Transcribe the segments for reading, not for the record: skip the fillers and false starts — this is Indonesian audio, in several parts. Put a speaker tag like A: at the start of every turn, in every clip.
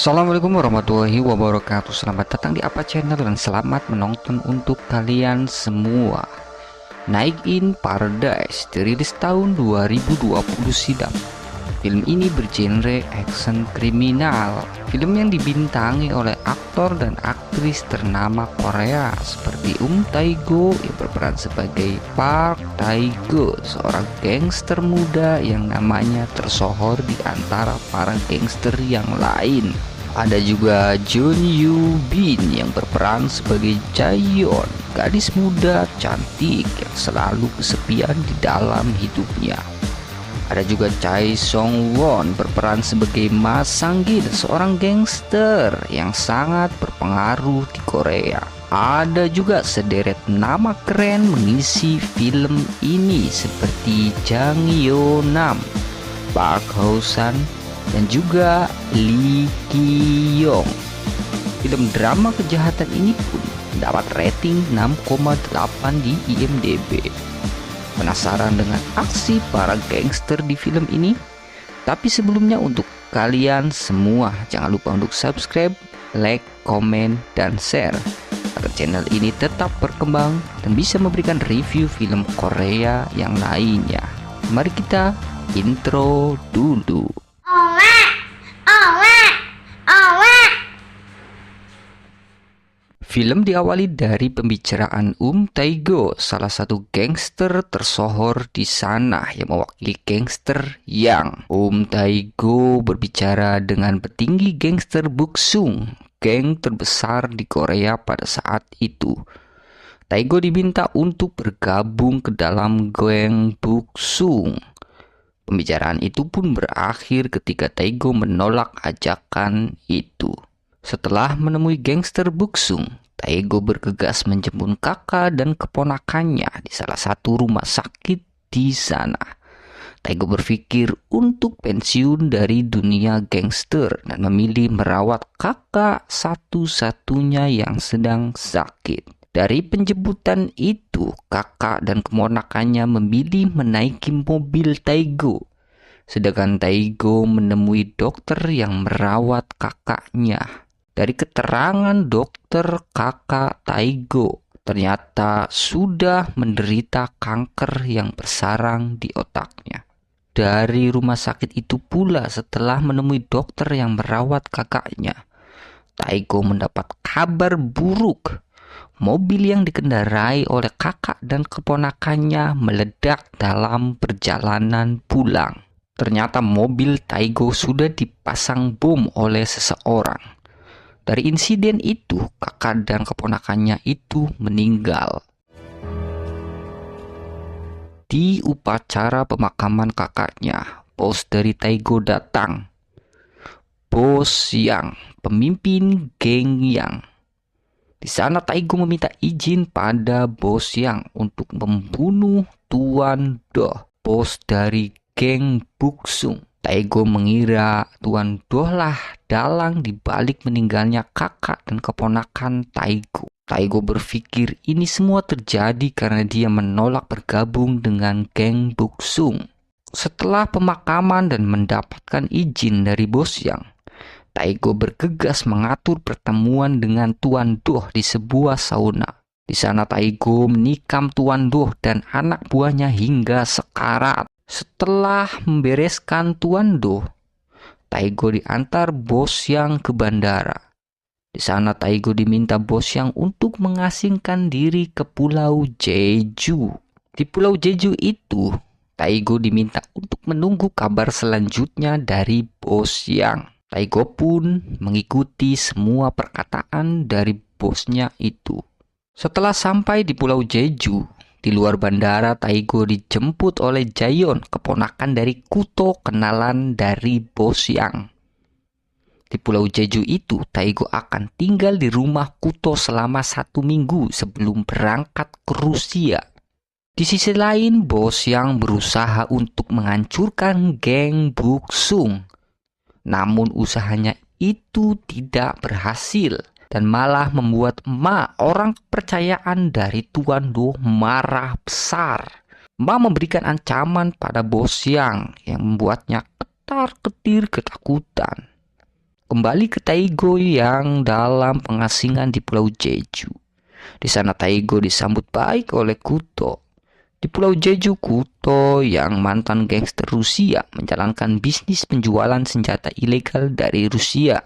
A: Assalamualaikum warahmatullahi wabarakatuh. Selamat datang di Apa Channel dan selamat menonton untuk kalian semua. Night in Paradise dirilis tahun 2020 silam. Film ini bergenre action kriminal. Film yang dibintangi oleh aktor dan aktris ternama Korea seperti Tae-go yang berperan sebagai Park Tae-go, seorang gangster muda yang namanya tersohor di antara para gangster yang lain. Ada juga Jun Yoo Bin yang berperan sebagai Jaeyeon, gadis muda cantik yang selalu kesepian di dalam hidupnya. Ada juga Chae Song Won berperan sebagai Ma Sang-gil, seorang gangster yang sangat berpengaruh di Korea. Ada juga sederet nama keren mengisi film ini seperti Jang Yo Nam, Park Ho San, dan juga Lee Ki Yong. Film drama kejahatan ini pun mendapat rating 6,8 di IMDb. Penasaran dengan aksi para gangster di film ini? Tapi sebelumnya untuk kalian semua jangan lupa untuk subscribe, like, komen, dan share agar channel ini tetap berkembang dan bisa memberikan review film Korea yang lainnya. Mari kita intro dulu. Film diawali dari pembicaraan Tae-go, salah satu gangster tersohor di sana yang mewakili gangster Yang. Tae-go berbicara dengan petinggi gangster Buksung, geng terbesar di Korea pada saat itu. Tae-go diminta untuk bergabung ke dalam geng Buksung. Pembicaraan itu pun berakhir ketika Tae-go menolak ajakan itu. Setelah menemui gangster Buksung, Tae-go bergegas menjemput kakak dan keponakannya di salah satu rumah sakit di sana. Tae-go berpikir untuk pensiun dari dunia gangster dan memilih merawat kakak satu-satunya yang sedang sakit. Dari penjemputan itu, kakak dan keponakannya memilih menaiki mobil Tae-go. Sedangkan Tae-go menemui dokter yang merawat kakaknya. Dari keterangan dokter, kakak Tae-go ternyata sudah menderita kanker yang bersarang di otaknya. Dari rumah sakit itu pula setelah menemui dokter yang merawat kakaknya, Tae-go mendapat kabar buruk. Mobil yang dikendarai oleh kakak dan keponakannya meledak dalam perjalanan pulang. Ternyata mobil Tae-go sudah dipasang bom oleh seseorang. Dari insiden itu, kakak dan keponakannya itu meninggal. Di upacara pemakaman kakaknya, bos dari Tae-go datang. Bos Yang, pemimpin geng Yang. Di sana Tae-go meminta izin pada bos Yang untuk membunuh Tuan Do, bos dari geng Buksung. Tae-go mengira Tuan Do lah dalang di balik meninggalnya kakak dan keponakan Tae-go. Tae-go berpikir ini semua terjadi karena dia menolak bergabung dengan geng Buksung. Setelah pemakaman dan mendapatkan izin dari bos Yang, Tae-go bergegas mengatur pertemuan dengan Tuan Do di sebuah sauna. Di sana Tae-go menikam Tuan Do dan anak buahnya hingga sekarat. Setelah membereskan Tuan Do, Tae-go diantar bos Yang ke bandara. Di sana Tae-go diminta bos Yang untuk mengasingkan diri ke Pulau Jeju. Di Pulau Jeju itu, Tae-go diminta untuk menunggu kabar selanjutnya dari bos Yang. Tae-go pun mengikuti semua perkataan dari bosnya itu. Setelah sampai di Pulau Jeju, di luar bandara, Tae-go dijemput oleh Jaeyeon, keponakan dari Kuto, kenalan dari bos Yang. Di Pulau Jeju itu, Tae-go akan tinggal di rumah Kuto selama 1 minggu sebelum berangkat ke Rusia. Di sisi lain, bos Yang berusaha untuk menghancurkan geng Buksung. Namun usahanya itu tidak berhasil. Dan malah membuat Ma, orang kepercayaan dari Tuan Do, marah besar. Ma memberikan ancaman pada bos Yang membuatnya ketar-ketir ketakutan. Kembali ke Taigo yang dalam pengasingan di Pulau Jeju. Di sana Taigo disambut baik oleh Kuto. Di Pulau Jeju, Kuto yang mantan gangster Rusia menjalankan bisnis penjualan senjata ilegal dari Rusia.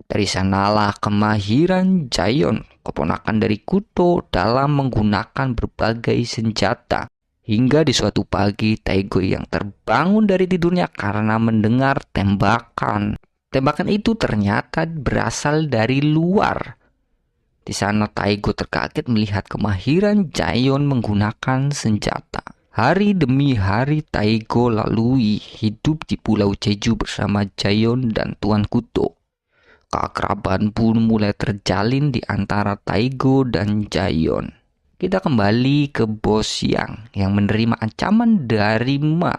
A: Dari sanalah kemahiran Jayon, keponakan dari Kuto, dalam menggunakan berbagai senjata. Hingga di suatu pagi, Taigo yang terbangun dari tidurnya karena mendengar tembakan. Tembakan itu ternyata berasal dari luar. Di sana Taigo terkaget melihat kemahiran Jayon menggunakan senjata. Hari demi hari Taigo lalui hidup di Pulau Jeju bersama Jayon dan Tuan Kuto. Keakraban pun mulai terjalin di antara Taigo dan Jayon. Kita kembali ke Bos yang menerima ancaman dari Ma.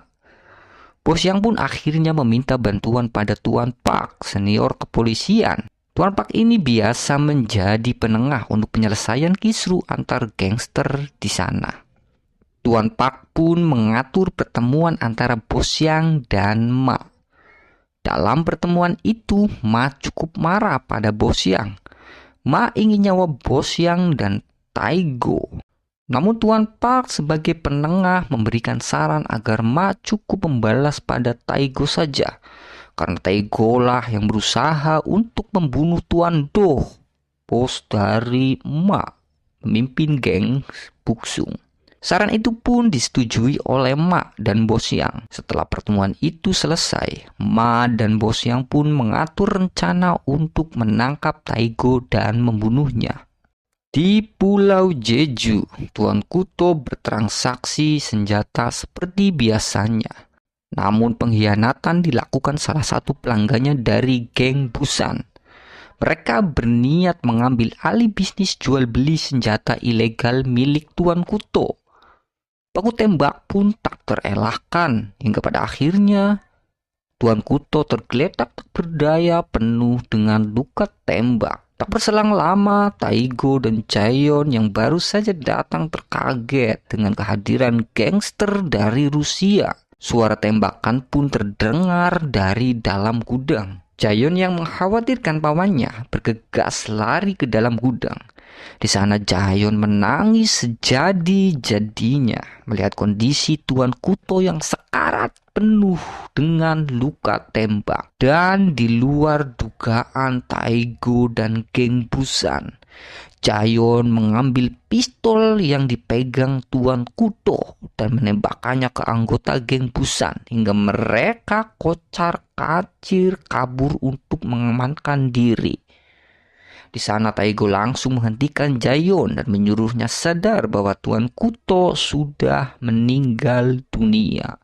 A: Bos Yang pun akhirnya meminta bantuan pada Tuan Pak, senior kepolisian. Tuan Pak ini biasa menjadi penengah untuk penyelesaian kisru antar gangster di sana. Tuan Pak pun mengatur pertemuan antara Bos Yang dan Ma. Dalam pertemuan itu, Ma cukup marah pada Bos Yang. Ma ingin nyawa Bos Yang dan Taigo. Namun Tuan Park sebagai penengah memberikan saran agar Ma cukup membalas pada Taigo saja, karena Taigo lah yang berusaha untuk membunuh Tuan Do, bos dari Ma, pemimpin geng Buksung. Saran itu pun disetujui oleh Ma dan Bos Yang. Setelah pertemuan itu selesai, Ma dan Bos Yang pun mengatur rencana untuk menangkap Taigo dan membunuhnya. Di Pulau Jeju, Tuan Kuto bertransaksi senjata seperti biasanya. Namun pengkhianatan dilakukan salah satu pelanggannya dari geng Busan. Mereka berniat mengambil alih bisnis jual beli senjata ilegal milik Tuan Kuto. Baku tembak pun tak terelakkan hingga pada akhirnya Tuan Kuto tergeletak tak berdaya penuh dengan luka tembak. Tak berselang lama, Taigo dan Jayon yang baru saja datang terkaget dengan kehadiran gangster dari Rusia. Suara tembakan pun terdengar dari dalam gudang. Jayon yang mengkhawatirkan pamannya bergegas lari ke dalam gudang. Di sana Jayon menangis sejadi-jadinya melihat kondisi Tuan Kuto yang sekarat penuh dengan luka tembak. Dan di luar dugaan Taigo dan geng Busan, Jayon mengambil pistol yang dipegang Tuan Kuto dan menembakkannya ke anggota geng Busan hingga mereka kocar-kacir kabur untuk mengamankan diri. Di sana Taigo langsung menghentikan Jayon dan menyuruhnya sadar bahwa Tuan Kuto sudah meninggal dunia.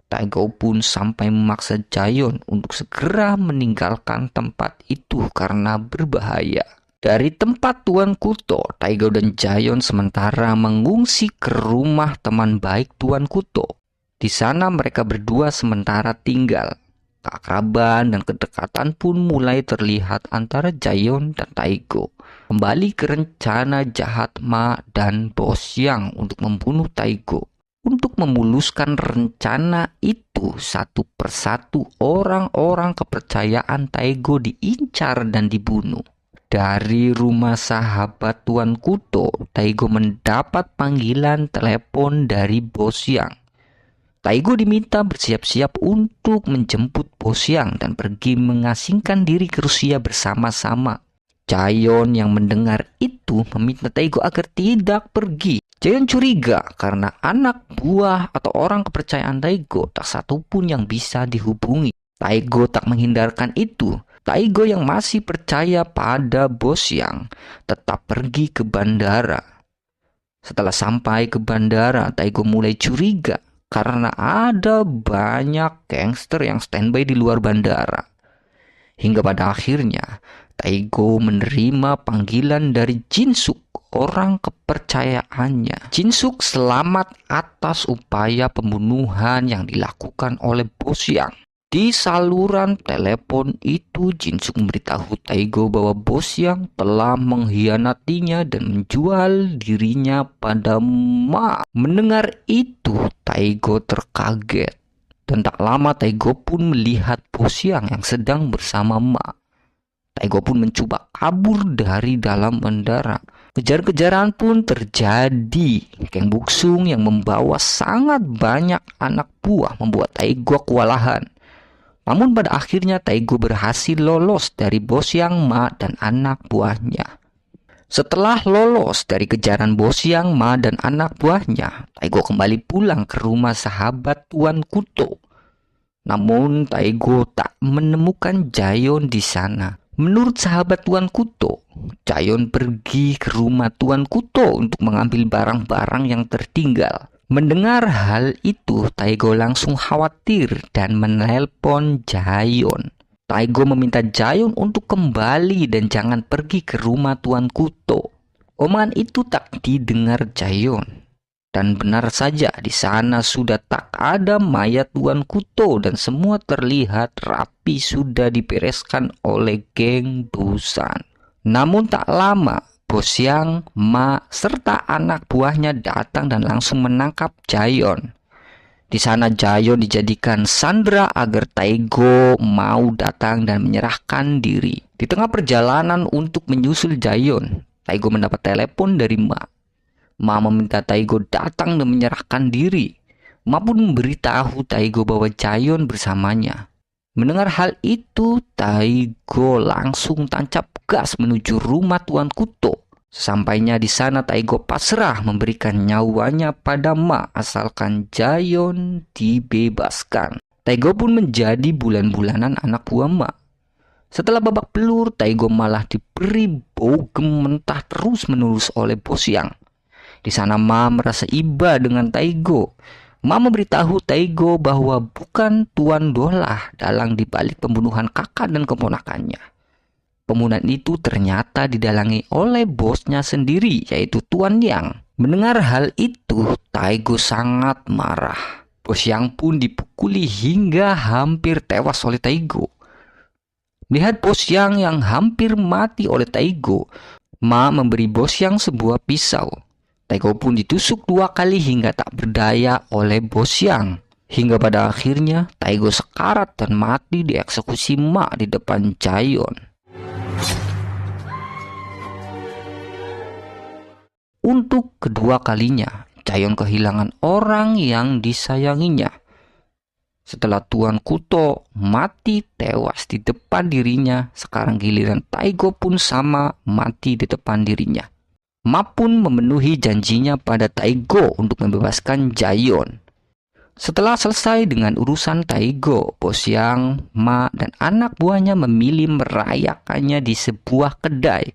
A: Taigo pun sampai memaksa Jayon untuk segera meninggalkan tempat itu karena berbahaya. Dari tempat Tuan Kuto, Taigo dan Jayon sementara mengungsi ke rumah teman baik Tuan Kuto. Di sana mereka berdua sementara tinggal. Keakraban dan kedekatan pun mulai terlihat antara Jayon dan Taigo. Kembali ke rencana jahat Ma dan Bos Yang untuk membunuh Taigo. Untuk memuluskan rencana itu, satu persatu orang-orang kepercayaan Taigo diincar dan dibunuh. Dari rumah sahabat Tuan Kuto, Taigo mendapat panggilan telepon dari Bos Yang. Taigo diminta bersiap-siap untuk menjemput Bos Yang dan pergi mengasingkan diri ke Rusia bersama-sama. Jayon yang mendengar itu meminta Taigo agar tidak pergi. Jayon curiga karena anak buah atau orang kepercayaan Taigo tak satu pun yang bisa dihubungi. Taigo tak menghindarkan itu. Taigo yang masih percaya pada Bos Yang tetap pergi ke bandara. Setelah sampai ke bandara, Taigo mulai curiga karena ada banyak gangster yang standby di luar bandara. Hingga pada akhirnya, Taigo menerima panggilan dari Jinsuk, orang kepercayaannya. Jinsuk selamat atas upaya pembunuhan yang dilakukan oleh Bos Yang. Di saluran telepon itu, Jinsuk memberitahu Taigo bahwa Bos Yang telah mengkhianatinya dan menjual dirinya pada Ma. Mendengar itu, Taigo terkaget Dan tak lama Taigo pun melihat Boxiang yang sedang bersama Ma. Taigo pun mencoba kabur dari dalam bandara. Kejar-kejaran pun terjadi. Geng Buksung yang membawa sangat banyak anak buah membuat Taigo kewalahan. Namun pada akhirnya Taigo berhasil lolos dari Boxiang, Ma, dan anak buahnya. Setelah lolos dari kejaran Boxiang, Ma, dan anak buahnya, Taigo kembali pulang ke rumah sahabat Tuan Kuto. Namun Taigo tak menemukan Jayon di sana. Menurut sahabat Tuan Kuto, Jayon pergi ke rumah Tuan Kuto untuk mengambil barang-barang yang tertinggal. Mendengar hal itu, Taigo langsung khawatir dan menelpon Jayon. Taigo meminta Jayon untuk kembali dan jangan pergi ke rumah Tuan Kuto. Omongan itu tak didengar Jayon. Dan benar saja, di sana sudah tak ada mayat Tuan Kuto dan semua terlihat rapi sudah dibereskan oleh geng Busan. Namun tak lama, Boxiang, Ma, serta anak buahnya datang dan langsung menangkap Jayon. Di sana Jayon dijadikan sandera agar Taigo mau datang dan menyerahkan diri. Di tengah perjalanan untuk menyusul Jayon, Taigo mendapat telepon dari Ma. Ma meminta Taigo datang dan menyerahkan diri. Ma pun memberitahu Taigo bahwa Jayon bersamanya. Mendengar hal itu, Taigo langsung tancap gas menuju rumah Tuan Kuto. Sesampainya di sana, Taigo pasrah memberikan nyawanya pada Ma asalkan Jayon dibebaskan. Taigo pun menjadi bulan-bulanan anak buah Ma. Setelah babak belur, Taigo malah diberi bogem mentah terus-menerus oleh Boxiang. Di sana Ma merasa iba dengan Taigo. Ma memberitahu Taigo bahwa bukan Tuan Dolah dalang dibalik pembunuhan kakak dan keponakannya. Pembunuhan itu ternyata didalangi oleh bosnya sendiri, yaitu Tuan Yang. Mendengar hal itu, Taigo sangat marah. Boxiang pun dipukuli hingga hampir tewas oleh Taigo. Melihat Boxiang yang hampir mati oleh Taigo, Ma memberi Boxiang sebuah pisau. Taigo pun ditusuk 2 kali hingga tak berdaya oleh Boxiang. Hingga pada akhirnya Taigo sekarat dan mati dieksekusi Ma di depan Jayon. Untuk kedua kalinya, Jayon kehilangan orang yang disayanginya. Setelah Tuan Kuto mati tewas di depan dirinya, sekarang giliran Taigo pun sama mati di depan dirinya. Ma pun memenuhi janjinya pada Taigo untuk membebaskan Jayon. Setelah selesai dengan urusan Taigo, Boxiang, Ma, dan anak buahnya memilih merayakannya di sebuah kedai.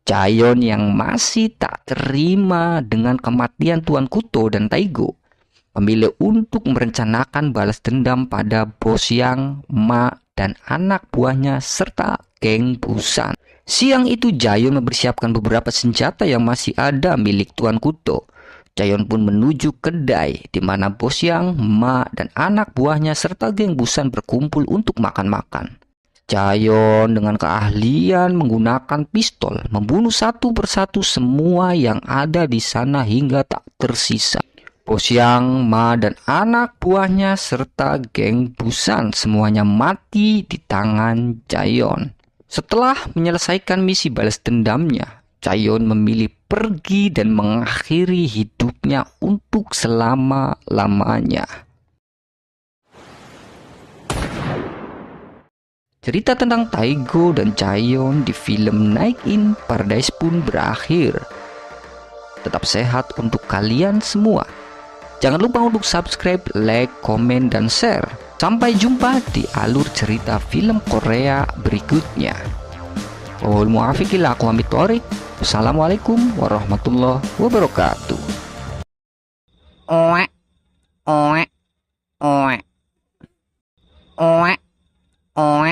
A: Jayon yang masih tak terima dengan kematian Tuan Kuto dan Taigo memilih untuk merencanakan balas dendam pada Boxiang, Ma, dan anak buahnya serta geng Busan. Siang itu Jayon mempersiapkan beberapa senjata yang masih ada milik Tuan Kuto. Jayon pun menuju kedai di mana Boxiang, Ma, dan anak buahnya serta geng Busan berkumpul untuk makan-makan. Jayon dengan keahlian menggunakan pistol membunuh satu persatu semua yang ada di sana hingga tak tersisa. Boxiang, Ma, dan anak buahnya serta geng Busan semuanya mati di tangan Jayon. Setelah menyelesaikan misi balas dendamnya, Jayon memilih pergi dan mengakhiri hidupnya untuk selama-lamanya. Cerita tentang Taigo dan Jayon di film Night in Paradise pun berakhir. Tetap sehat untuk kalian semua. Jangan lupa untuk subscribe, like, komen, dan share. Sampai jumpa di alur cerita film Korea berikutnya. Wassalamualaikum warahmatullahi wabarakatuh.
B: Oe, oe, oe, oe, oe.